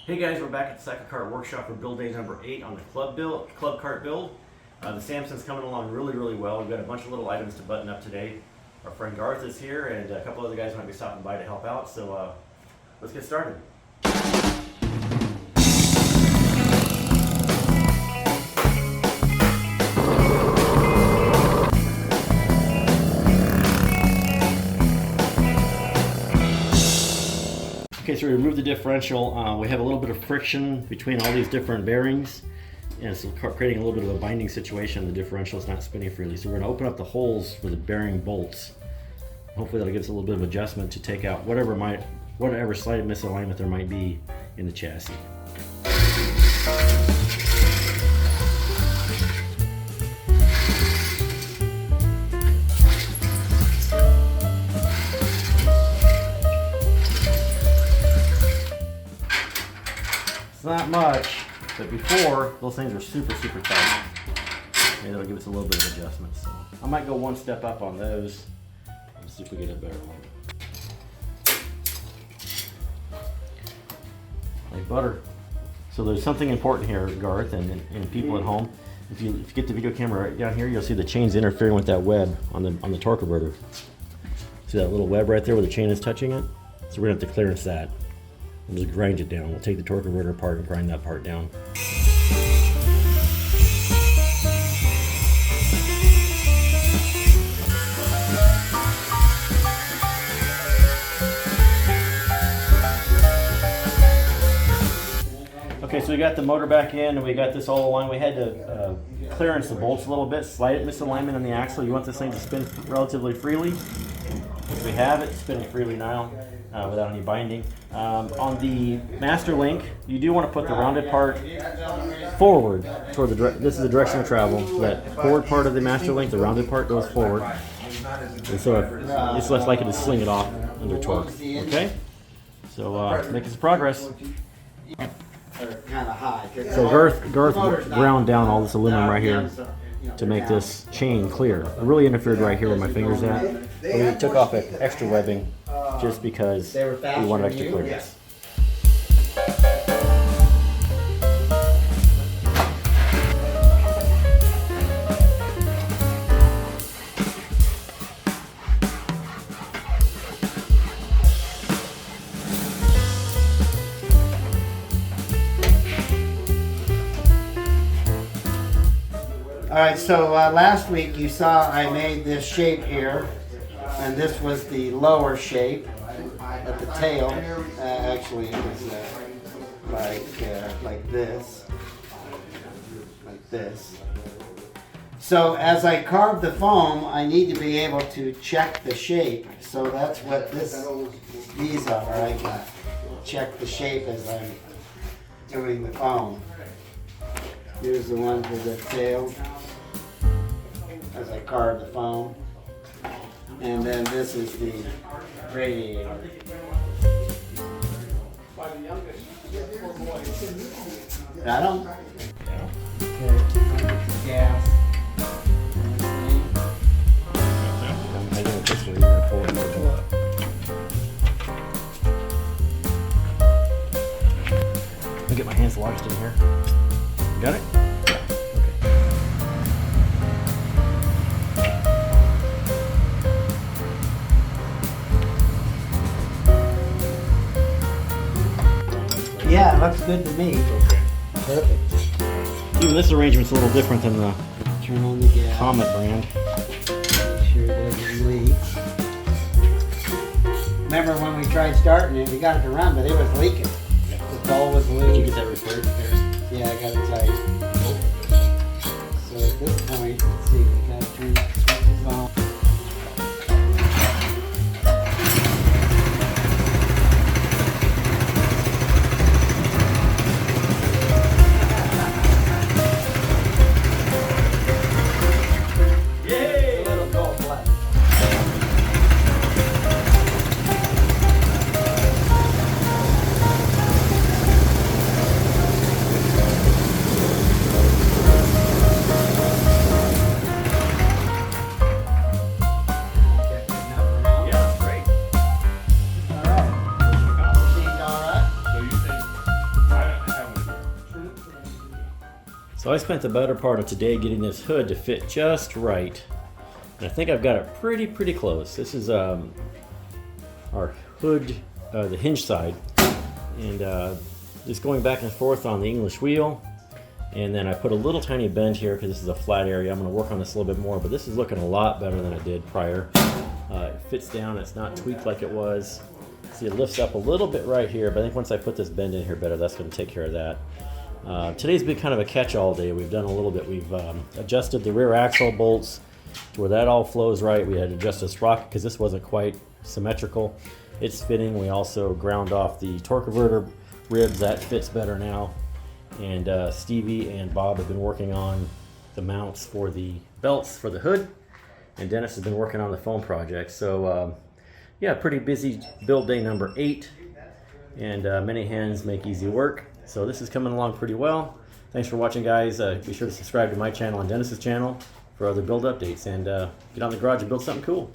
Hey guys, we're back at the Second Kart Workshop for build day number 8 on the Club Kart Build. The Samson's coming along really well. We've got a bunch of little items to button up today. Our friend Garth is here, and a couple other guys might be stopping by to help out. So let's get started. Okay, so we removed the differential. We have a little bit of friction between all these different bearings, and it's creating a little bit of a binding situation. The differential is not spinning freely. So we're going to open up the holes for the bearing bolts. Hopefully that'll give us a little bit of adjustment to take out whatever slight misalignment there might be in the chassis. It's not much, but before, those things are super tight. Maybe that'll give us a little bit of adjustment. So I might go one step up on those and see if we get a better one. Like butter. So there's something important here, Garth, and people at home. If you get the video camera right down here, you'll see the chain's interfering with that web on the torque converter. See that little web right there where the chain is touching it? So we're gonna have to clearance that. We'll just grind it down. We'll take the torque converter apart and grind that part down. Okay, so we got the motor back in and we got this all along. We had to clearance the bolts a little bit, slight misalignment on the axle. You want this thing to spin relatively freely. If we have it spinning freely now without any binding. On the master link, you do want to put the rounded part forward toward this is the direction of travel. So that forward part of the master link, the rounded part goes forward. And so it's less likely to sling it off under torque. Okay? So making some progress. So Garth ground down all this aluminum right here to make this chain clear. I really interfered right here where my finger's at. We took off extra webbing just because we wanted extra clearance. Alright, so last week you saw I made this shape here, and this was the lower shape at the tail. Actually, it was like this. Like this. So as I carve the foam, I need to be able to check the shape. So that's what these are. I can check the shape as I'm doing the foam. Here's the one for the tail, as I carve the foam. And then this is the radiator. Got them? Okay, gas. I'll get my hands lodged in here. Got it? Yeah. Okay. Yeah, it looks good to me. Okay. Perfect. Even this arrangement's a little different than the Turn on the gas. Comet brand. Make sure it doesn't leak. Remember when we tried starting it, we got it to run, but it was leaking. The bowl was leaking. Did you get that repaired? Yeah, I got it tight. So at this point, let's see, we got to turn the switches on. Yay! Let them go black. So I spent the better part of today getting this hood to fit just right. And I think I've got it pretty close. This is our hood, the hinge side. And just going back and forth on the English wheel. And then I put a little tiny bend here because this is a flat area. I'm going to work on this a little bit more, but this is looking a lot better than I did prior. It fits down, it's not tweaked like it was. See, it lifts up a little bit right here, but I think once I put this bend in here better, that's going to take care of that. Today's been kind of a catch-all day. We've done a little bit. We've adjusted the rear axle bolts to where that all flows right. We had to adjust this sprocket because this wasn't quite symmetrical. It's fitting. We also ground off the torque converter ribs. That fits better now. And Stevie and Bob have been working on the mounts for the belts for the hood. And Dennis has been working on the foam project. So yeah, pretty busy build day number 8. And many hands make easy work. So this is coming along pretty well. Thanks for watching, guys. Be sure to subscribe to my channel and Dennis's channel for other build updates. And get on the garage and build something cool.